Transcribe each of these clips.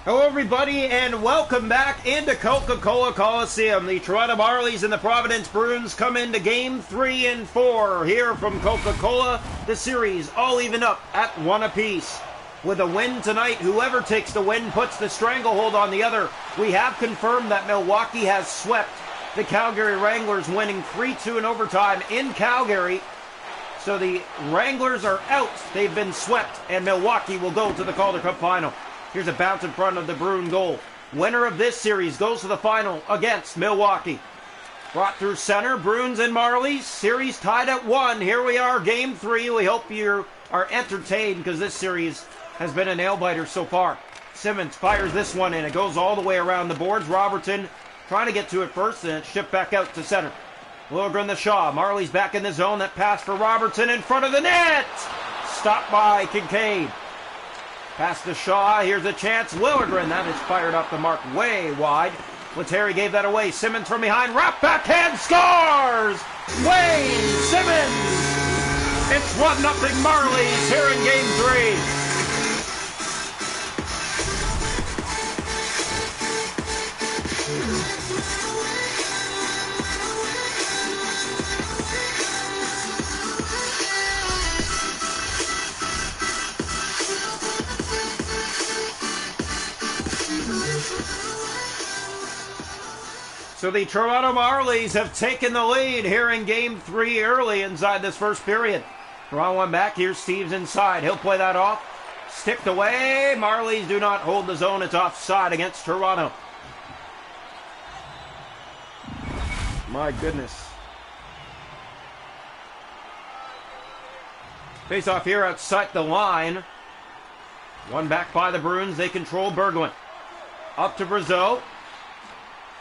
Hello everybody and welcome back into Coca-Cola Coliseum. The Toronto Marlies and the Providence Bruins come into Game 3 and 4 here from Coca-Cola. The series all even up at 1 apiece. With a win tonight, whoever takes the win puts the stranglehold on the other. We have confirmed that Milwaukee has swept the Calgary Wranglers, winning 3-2 in overtime in Calgary. So the Wranglers are out. They've been swept and Milwaukee will go to the Calder Cup final. Here's a bounce in front of the Bruin goal. Winner of this series goes to the final against Milwaukee. Brought through center, Bruins and Marlies. Series tied at 1. Here we are, Game 3. We hope you are entertained because this series has been a nail-biter so far. Simmons fires this one in. It goes all the way around the boards. Robertson trying to get to it first, and it's shipped back out to center. Liljegren to Shaw. Marlies back in the zone. That pass for Robertson in front of the net. Stopped by Kincaid. Pass to Shaw, here's a chance. Liljegren, that is fired off the mark way wide. Lettieri gave that away. Simmons from behind, wrap backhand, scores! Wayne Simmons! It's 1-0 Marlies here in Game 3. So the Toronto Marlies have taken the lead here in Game 3 early inside this first period. Toronto one back. Here's Steves inside. He'll play that off. Sticked away. Marlies do not hold the zone. It's offside against Toronto. My goodness. Face off here outside the line. One back by the Bruins. They control Berglund. Up to Brazeau.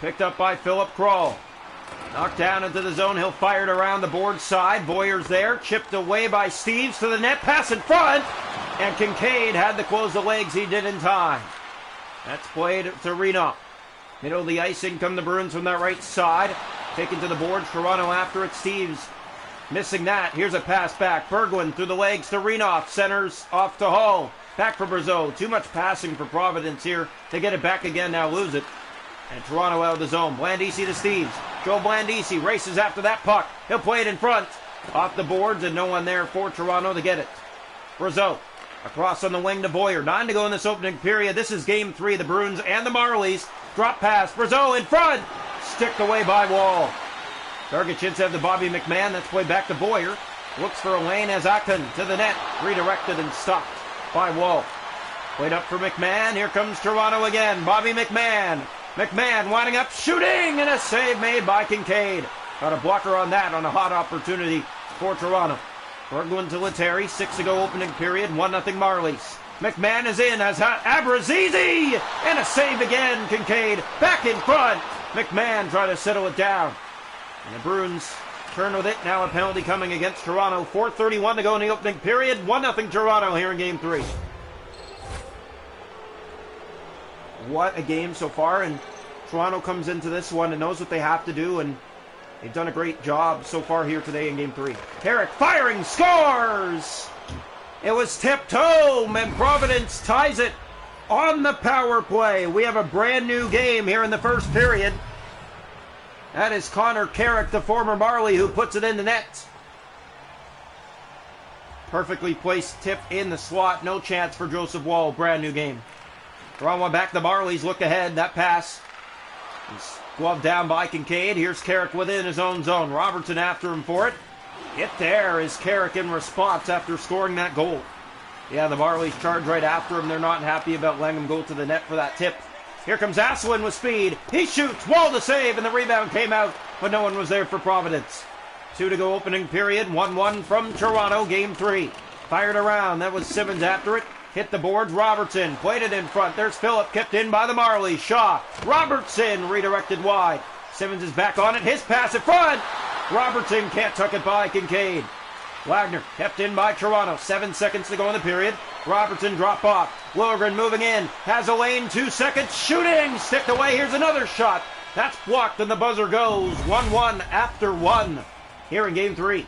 Picked up by Philip Kroll. Knocked down into the zone. He'll fire it around the board side. Boyer's there. Chipped away by Steves to the net. Pass in front. And Kincaid had to close the legs. He did in time. That's played to Reno. Middle of the ice. In come the Bruins from that right side. Taken to the board. Toronto after it. Steves missing that. Here's a pass back. Berglund through the legs to Renoff. Centers off to Hull. Back for Brazeau. Too much passing for Providence here. They get it back again. Now lose it. And Toronto out of the zone. Blandisi to Steves. Joe Blandisi races after that puck. He'll play it in front. Off the boards and no one there for Toronto to get it. Brazeau across on the wing to Boyer. 9 to go in this opening period. This is Game 3. The Bruins and the Marlies. Drop pass. Brazeau in front. Sticked away by Wall. Target chance have the Bobby McMahon. That's played back to Boyer. Looks for a lane as Akin to the net. Redirected and stopped by Wall. Played up for McMahon. Here comes Toronto again. Bobby McMahon. McMahon winding up, shooting, and a save made by Kincaid. Got a blocker on that on a hot opportunity for Toronto. Berglund to Lettieri, 6 to go opening period, 1-0 Marlies. McMahon is in as Abrazizi, and a save again, Kincaid back in front. McMahon trying to settle it down. And the Bruins turn with it, now a penalty coming against Toronto. 4:31 to go in the opening period, 1-0 Toronto here in Game 3. What a game so far, and Toronto comes into this one and knows what they have to do, and they've done a great job so far here today in Game 3. Herrick firing, scores! It was tipped home, and Providence ties it on the power play. We have a brand new game here in the first period. That is Connor Carrick, the former Marley, who puts it in the net. Perfectly placed tip in the slot, no chance for Joseph Wall, brand new game. Toronto one back, the Marlies look ahead. That pass is gloved down by Kincaid. Here's Carrick within his own zone. Robertson after him for it. Hit there is Carrick in response after scoring that goal. Yeah, the Marlies charge right after him. They're not happy about letting him go to the net for that tip. Here comes Asselin with speed. He shoots. Wall to save, and the rebound came out, but no one was there for Providence. 2 to go opening period. 1-1 from Toronto. Game 3. Fired around. That was Simmons after it. Hit the boards, Robertson, played it in front. There's Phillip, kept in by the Marlies. Shaw, Robertson, redirected wide. Simmons is back on it, his pass in front. Robertson can't tuck it by Kincaid. Wagner, kept in by Toronto. 7 seconds to go in the period. Robertson drop off. Liljegren moving in, has a lane, 2 seconds, shooting, sticked away. Here's another shot. That's blocked and the buzzer goes. 1-1 after 1 here in Game 3.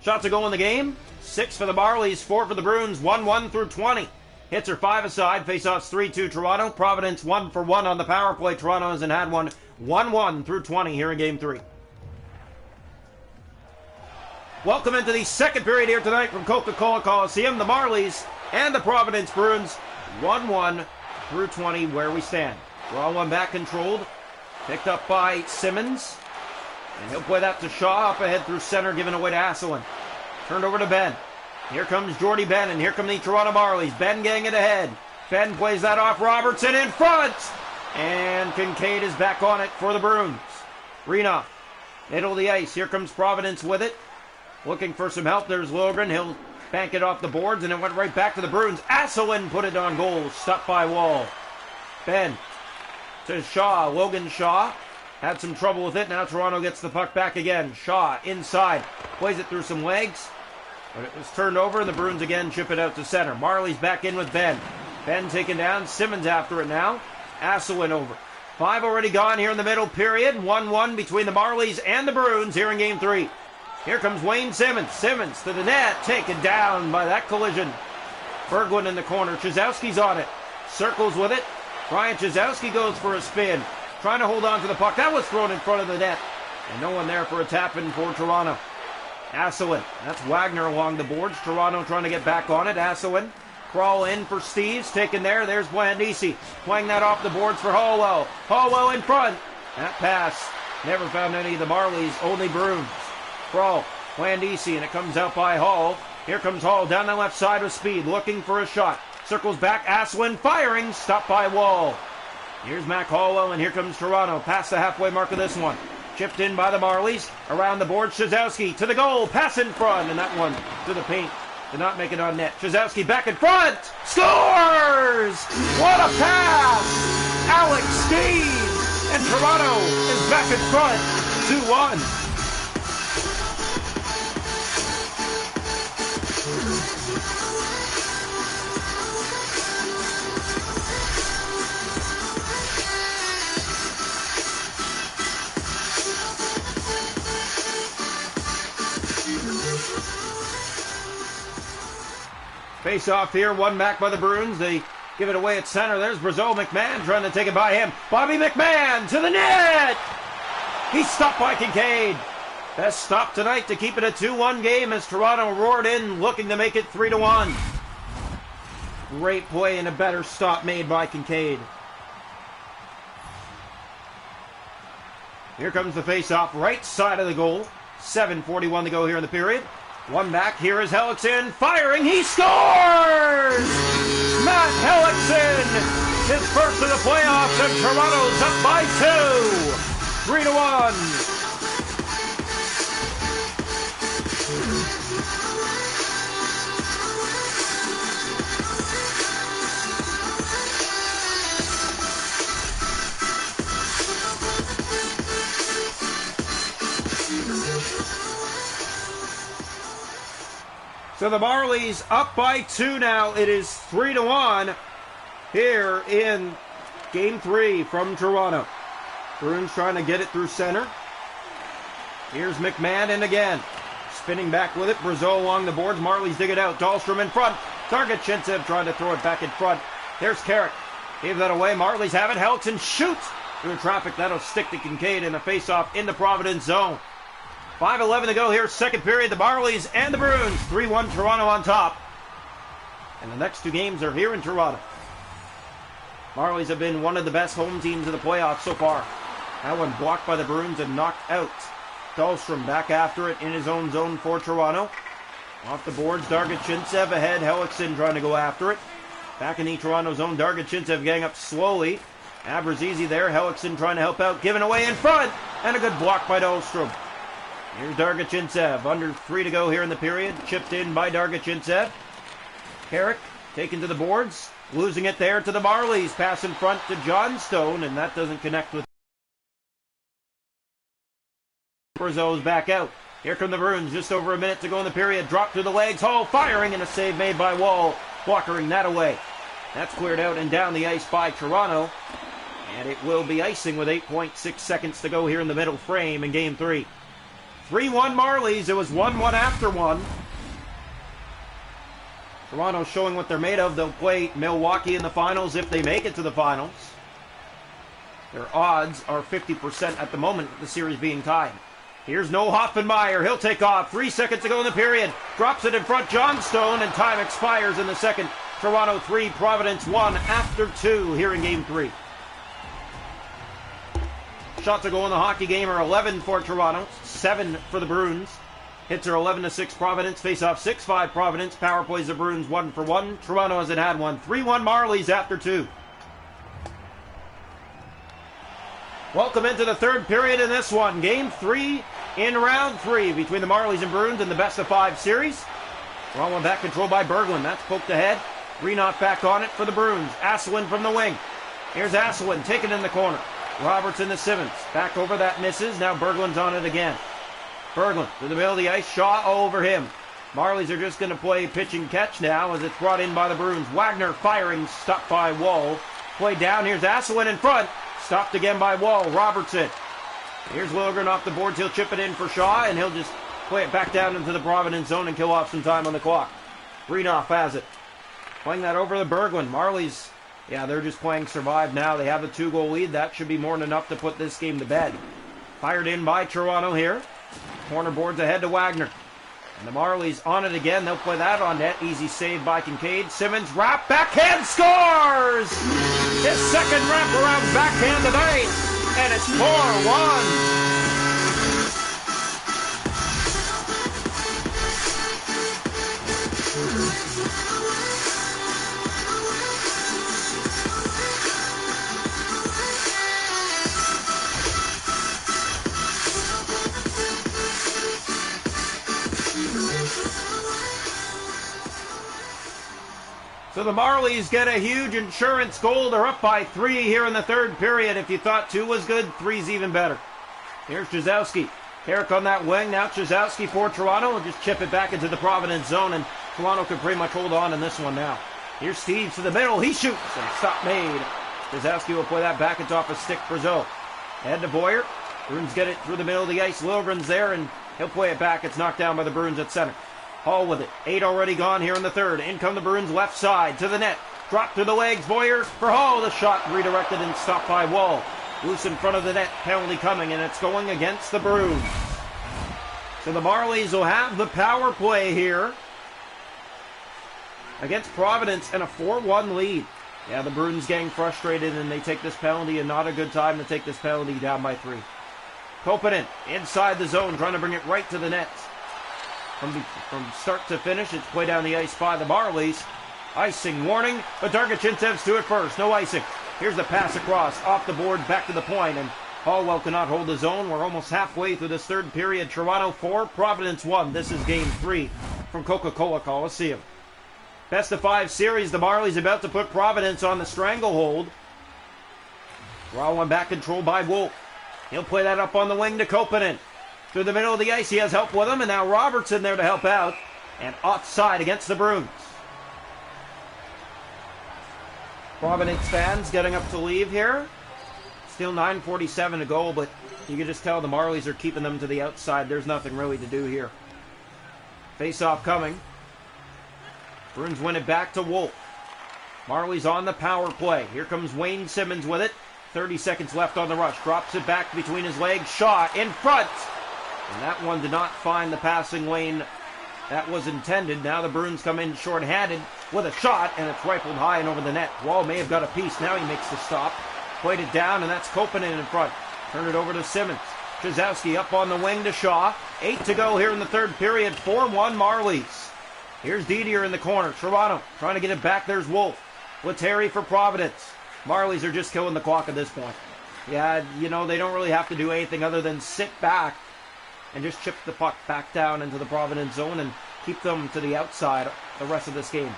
Shots to go in the game. 6 for the Marlies, 4 for the Bruins, 1-1 through 20. Hits are 5 aside, faceoffs 3-2 Toronto. Providence 1 for 1 on the power play. Toronto hasn't had one. 1-1 through 20 here in Game 3. Welcome into the second period here tonight from Coca-Cola Coliseum. The Marlies and the Providence Bruins 1-1 through 20 where we stand. Draw one back controlled. Picked up by Simmons. And he'll play that to Shaw up ahead through center, given away to Asselin. Turned over to Ben. Here comes Jordy Ben, and here come the Toronto Marlies. Ben getting it ahead. Ben plays that off. Robertson in front. And Kincaid is back on it for the Bruins. Renoff, middle of the ice. Here comes Providence with it. Looking for some help. There's Logren. He'll bank it off the boards, and it went right back to the Bruins. Asselin put it on goal. Stopped by Wall. Ben to Shaw. Logan Shaw had some trouble with it. Now Toronto gets the puck back again. Shaw inside. Plays it through some legs. But it was turned over, and the Bruins again chip it out to center. Marlies back in with Ben. Ben taken down. Simmons after it now. Asselin over. 5 already gone here in the middle period. 1-1 between the Marlies and the Bruins here in Game 3. Here comes Wayne Simmons. Simmons to the net. Taken down by that collision. Berglund in the corner. Chizowski's on it. Circles with it. Brian Chizowski goes for a spin. Trying to hold on to the puck. That was thrown in front of the net. And no one there for a tap-in for Toronto. Asselin. That's Wagner along the boards. Toronto trying to get back on it. Asselin. Crawl in for Steves. Taken there. There's Blandisi. Playing that off the boards for Hallwell. Hallwell in front. That pass never found any of the Marlies. Only Bruins. Crawl. Blandisi. And it comes out by Hall. Here comes Hall down the left side with speed. Looking for a shot. Circles back. Asselin firing. Stopped by Wall. Here's Mac Hallwell. And here comes Toronto. Past the halfway mark of this one. Chipped in by the Marlies. Around the board. Chizowski to the goal. Pass in front. And that one to the paint. Did not make it on net. Chizowski back in front. Scores! What a pass! Alex Steves! And Toronto is back in front. 2-1. Face off here, one back by the Bruins. They give it away at center. There's Brazeau. McMahon trying to take it by him. Bobby McMahon to the net! He's stopped by Kincaid. Best stop tonight to keep it a 2-1 game as Toronto roared in, looking to make it 3-1. Great play and a better stop made by Kincaid. Here comes the face-off, right side of the goal. 7:41 to go here in the period. One back, here is Hellickson, firing, he scores! Matt Hellickson, his first of the playoffs, and Toronto's up by 2. 3-1. So the Marlies up by 2 now. It is 3-1 here in Game 3 from Toronto. Bruins trying to get it through center. Here's McMahon in again. Spinning back with it. Brazeau along the boards. Marlies dig it out. Dahlstrom in front. Dargachintsev trying to throw it back in front. There's Carrick. Gave that away. Marlies have it. Hellickson shoots through traffic. That'll stick to Kincaid in a face-off in the Providence zone. 5:11 to go here, second period. The Marlies and the Bruins. 3-1 Toronto on top. And the next 2 games are here in Toronto. Marlies have been one of the best home teams in the playoffs so far. That one blocked by the Bruins and knocked out. Dahlstrom back after it in his own zone for Toronto. Off the boards, Dargachintsev ahead. Hellickson trying to go after it. Back in the Toronto zone, Dargachintsev getting up slowly. Abrazizi there. Hellickson trying to help out. Given away in front. And a good block by Dahlstrom. Here's Dargachintsev. Under 3 to go here in the period. Chipped in by Dargachintsev. Carrick taken to the boards. Losing it there to the Marlies. Pass in front to Johnstone. And that doesn't connect with Brazeau's back out. Here come the Bruins. Just over a minute to go in the period. Drop through the legs. Hall firing and a save made by Wall. Blockering that away. That's cleared out and down the ice by Toronto. And it will be icing with 8.6 seconds to go here in the middle frame in Game 3. 3-1 Marlies. It was 1-1 after 1. Toronto showing what they're made of. They'll play Milwaukee in the finals if they make it to the finals. Their odds are 50% at the moment, the series being tied. Here's Noah Hoffenmeyer. He'll take off. 3 seconds to go in the period. Drops it in front. Johnstone, and time expires in the second. Toronto 3, Providence 1 after 2 here in Game 3. Shots to go in the hockey game are 11 for Toronto, 7 for the Bruins. Hits are 11-6 Providence. Face-off 6-5 Providence. Power plays the Bruins 1-for-1. Toronto hasn't had one. 3-1 Marlies after 2. Welcome into the third period in this one. Game 3 in round 3 between the Marlies and Bruins in the best-of-5 series. Wrong one back controlled by Berglund. That's poked ahead. Renoff back on it for the Bruins. Asselin from the wing. Here's Asselin taken in the corner. Robertson to Simmons. Back over, that misses. Now Berglund's on it again. Berglund to the middle of the ice. Shaw over him. Marlies are just going to play pitch and catch now as it's brought in by the Bruins. Wagner firing, stopped by Wall. Play down. Here's Asselin in front. Stopped again by Wall. Robertson. Here's Liljegren off the boards. He'll chip it in for Shaw, and he'll just play it back down into the Providence zone and kill off some time on the clock. Renoff has it. Playing that over the Berglund. Marlies, yeah, they're just playing survive now. They have a 2-goal lead. That should be more than enough to put this game to bed. Fired in by Toronto here. Corner boards ahead to Wagner. And the Marlies on it again. They'll play that on net. Easy save by Kincaid. Simmons wrap backhand scores! His second wraparound backhand tonight. And it's 4-1. So the Marlies get a huge insurance goal. They're up by 3 here in the third period. If you thought 2 was good, 3's even better. Here's Jazowski. Herrick on that wing. Now Jazowski for Toronto. Will just chip it back into the Providence zone, and Toronto can pretty much hold on in this one now. Here's Steves to the middle. He shoots, and stop made. Jazowski will play that back atop a stick for Zoe. Head to Boyer. Bruins get it through the middle of the ice. Liljegren's there, and he'll play it back. It's knocked down by the Bruins at center. Hall with it. 8 already gone here in the third. In come the Bruins left side to the net. Drop through the legs. Boyer for Hall. The shot redirected and stopped by Wall. Loose in front of the net. Penalty coming, and it's going against the Bruins. So the Marlies will have the power play here against Providence and a 4-1 lead. Yeah, the Bruins getting frustrated, and they take this penalty, and not a good time to take this penalty down by 3. Kopanen inside the zone, trying to bring it right to the net. From start to finish, it's played down the ice by the Marlies. Icing warning, but Dargachintsev's to it first. No icing. Here's the pass across, off the board, back to the point, and Hallwell cannot hold the zone. We're almost halfway through this third period. Toronto 4, Providence 1. This is Game 3 from Coca-Cola Coliseum. Best of 5 series. The Marlies about to put Providence on the stranglehold. Raw one back controlled by Wolf. He'll play that up on the wing to Kopanen. Through the middle of the ice, he has help with him, and now Robertson there to help out. And offside against the Bruins. Providence fans getting up to leave here. Still 9:47 to go, but you can just tell the Marlies are keeping them to the outside. There's nothing really to do here. Face-off coming. Bruins win it back to Wolf. Marlies on the power play. Here comes Wayne Simmons with it. 30 seconds left on the rush. Drops it back between his legs. Shaw in front. And that one did not find the passing lane that was intended. Now the Bruins come in short-handed with a shot, and it's rifled high and over the net. Wall may have got a piece. Now he makes the stop. Played it down, and that's Kopanen in front. Turn it over to Simmons. Jazowski up on the wing to Shaw. 8 to go here in the third period. 4-1 Marlies. Here's Didier in the corner. Toronto trying to get it back. There's Wolf. Lettieri for Providence. Marlies are just killing the clock at this point. Yeah, you know, they don't really have to do anything other than sit back and just chip the puck back down into the Providence zone and keep them to the outside the rest of this game.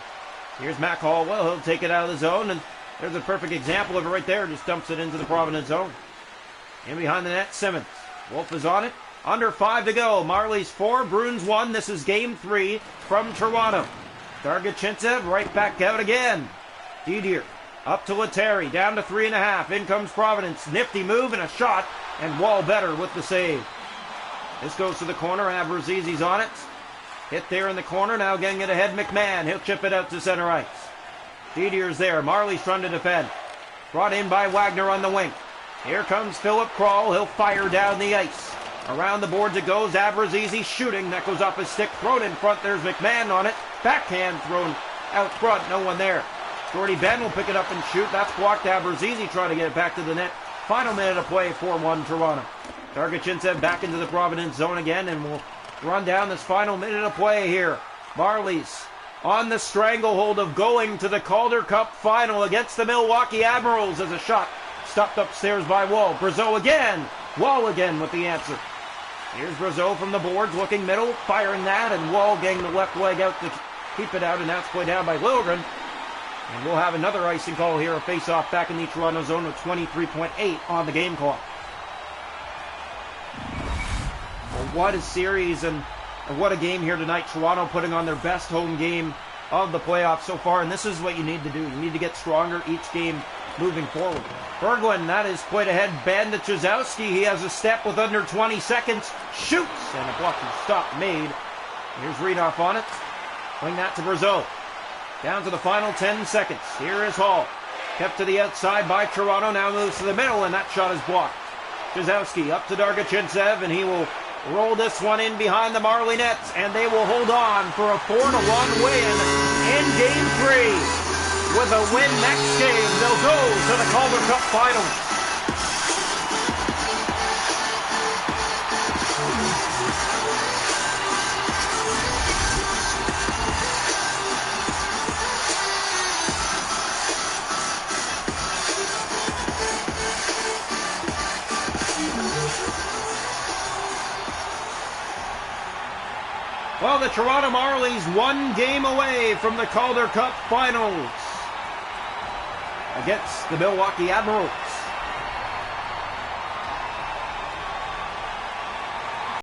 Here's Mac Hallwell. He'll take it out of the zone, and there's a perfect example of it right there. Just dumps it into the Providence zone. In behind the net, Simmons. Wolf is on it. Under 5 to go. Marlies 4, Bruins 1. This is Game 3 from Toronto. Dargachintsev right back out again. Didier up to Lettieri. Down to 3.5. In comes Providence. Nifty move and a shot. And Wall better with the save. This goes to the corner. Abruzzesi's on it. Hit there in the corner. Now getting it ahead, McMahon. He'll chip it out to center ice. Didier's there. Marlies trying to defend. Brought in by Wagner on the wing. Here comes Philip Kroll. He'll fire down the ice. Around the boards it goes. Abrazizi shooting. That goes off his stick. Thrown in front. There's McMahon on it. Backhand thrown out front. No one there. Jordy Ben will pick it up and shoot. That's blocked. Abrazizi trying to get it back to the net. Final minute of play. 4-1 Toronto. Dargachintsev back into the Providence zone again, and we'll run down this final minute of play here. Marlies on the stranglehold of going to the Calder Cup final against the Milwaukee Admirals as a shot stopped upstairs by Wall. Brazeau again. Wall again with the answer. Here's Brazeau from the boards, looking middle, firing that, and Wall getting the left leg out to keep it out, and that's played down by Liljegren. And we'll have another icing call here, a face-off back in the Toronto zone with 23.8 on the game clock. Well, what a series and what a game here tonight. Toronto putting on their best home game of the playoffs so far, and this is what you need to do. You need to get stronger each game moving forward. Berglund, that is played ahead. Bandachowski, he has a step with under 20 seconds. Shoots, and a blocking stop made. Here's Redoff on it. Playing that to Brazeau. Down to the final 10 seconds. Here is Hall. Kept to the outside by Toronto. Now moves to the middle, and that shot is blocked. Jazowski up to Dargachintsev, and he will roll this one in behind the Marley nets, and they will hold on for a 4-1 win in Game 3. With a win next game, they'll go to the Calder Cup final. Well, the Toronto Marlies 1 game away from the Calder Cup finals against the Milwaukee Admirals.